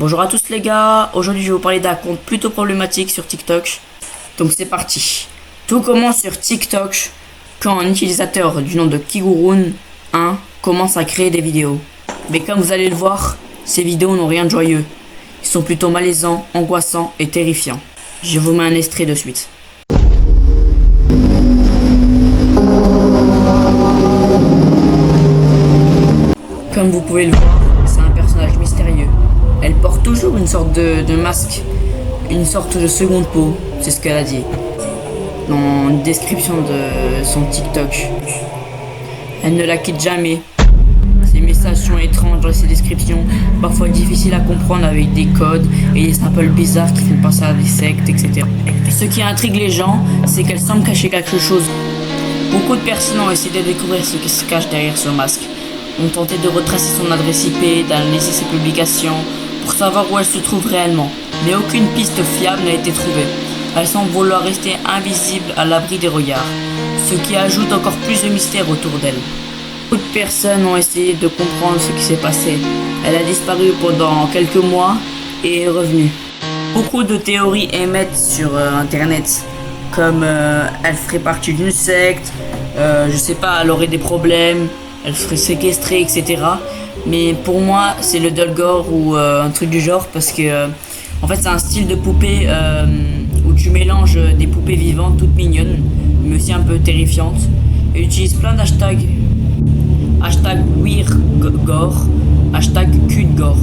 Bonjour à tous les gars, aujourd'hui je vais vous parler d'un compte plutôt problématique sur TikTok. Donc c'est parti. Tout commence sur TikTok quand un utilisateur du nom de Kigurun1 commence à créer des vidéos. Mais comme vous allez le voir, ces vidéos n'ont rien de joyeux. Ils sont plutôt malaisants, angoissants et terrifiants. Je vous mets un extrait de suite. Comme vous pouvez le voir, c'est un personnage mystérieux. Elle porte toujours une sorte de masque, une sorte de seconde peau, c'est ce qu'elle a dit dans la description de son TikTok. Elle ne la quitte jamais. Ses messages sont étranges dans ses descriptions, parfois difficiles à comprendre avec des codes et des symboles bizarres qui font penser à des sectes, etc. Ce qui intrigue les gens, c'est qu'elle semble cacher quelque chose. Beaucoup de personnes ont essayé de découvrir ce qui se cache derrière ce masque, ont tenté de retracer son adresse IP, d'analyser ses publications, pour savoir où elle se trouve réellement, mais aucune piste fiable n'a été trouvée. Elle semble vouloir rester invisible à l'abri des regards, ce qui ajoute encore plus de mystère autour d'elle. Beaucoup de personnes ont essayé de comprendre ce qui s'est passé. Elle a disparu pendant quelques mois et est revenue. Beaucoup de théories émettent sur internet, comme elle ferait partie d'une secte, je sais pas, elle aurait des problèmes, elle serait séquestrée, etc. Mais pour moi, c'est le Dolgore ou un truc du genre, parce que en fait, c'est un style de poupée où tu mélanges des poupées vivantes toutes mignonnes, mais aussi un peu terrifiantes, et utilise plein d'hashtags. Hashtag WeirdGore, hashtag CuteGore.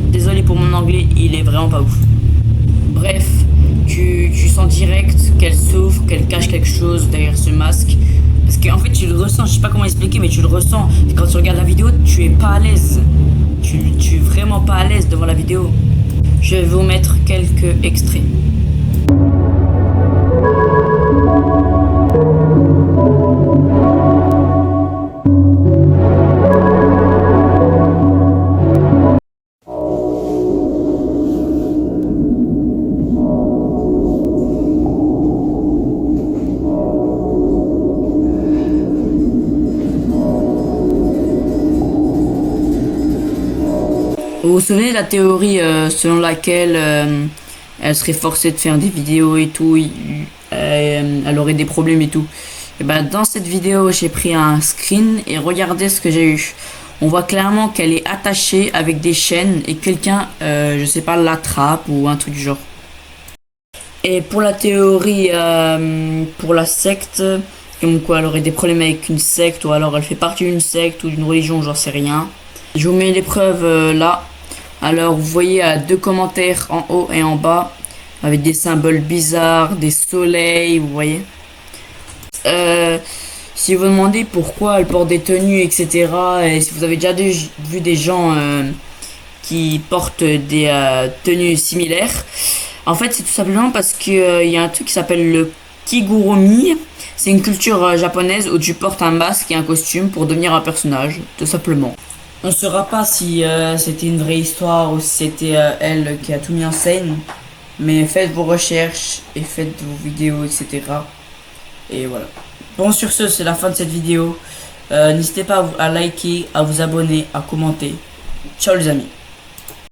Désolé pour mon anglais, il est vraiment pas ouf. Bref, tu sens direct qu'elle souffre, qu'elle cache quelque chose derrière ce masque. Parce qu'en fait, tu le ressens, je sais pas comment expliquer, mais tu le ressens. Quand tu regardes la vidéo, tu es pas à l'aise. Tu es vraiment pas à l'aise devant la vidéo. Je vais vous mettre quelques extraits. Vous vous souvenez de la théorie selon laquelle elle serait forcée de faire des vidéos et tout, elle aurait des problèmes et tout. Et ben dans cette vidéo, j'ai pris un screen et regardez ce que j'ai eu. On voit clairement qu'elle est attachée avec des chaînes et quelqu'un, je sais pas, l'attrape ou un truc du genre. Et pour la théorie, pour la secte, comme quoi elle aurait des problèmes avec une secte ou alors elle fait partie d'une secte ou d'une religion, j'en sais rien. Je vous mets les preuves là. Alors vous voyez deux commentaires en haut et en bas avec des symboles bizarres, des soleils, vous voyez. Si vous demandez pourquoi elle porte des tenues, etc. Et si vous avez déjà vu des gens qui portent des tenues similaires, en fait c'est tout simplement parce qu'il y a un truc qui s'appelle le kigurumi. C'est une culture japonaise où tu portes un masque et un costume pour devenir un personnage, tout simplement. On ne saura pas si c'était une vraie histoire ou si c'était elle qui a tout mis en scène. Mais faites vos recherches et faites vos vidéos, etc. Et voilà. Bon, sur ce, c'est la fin de cette vidéo. N'hésitez pas à liker, à vous abonner, à commenter. Ciao les amis.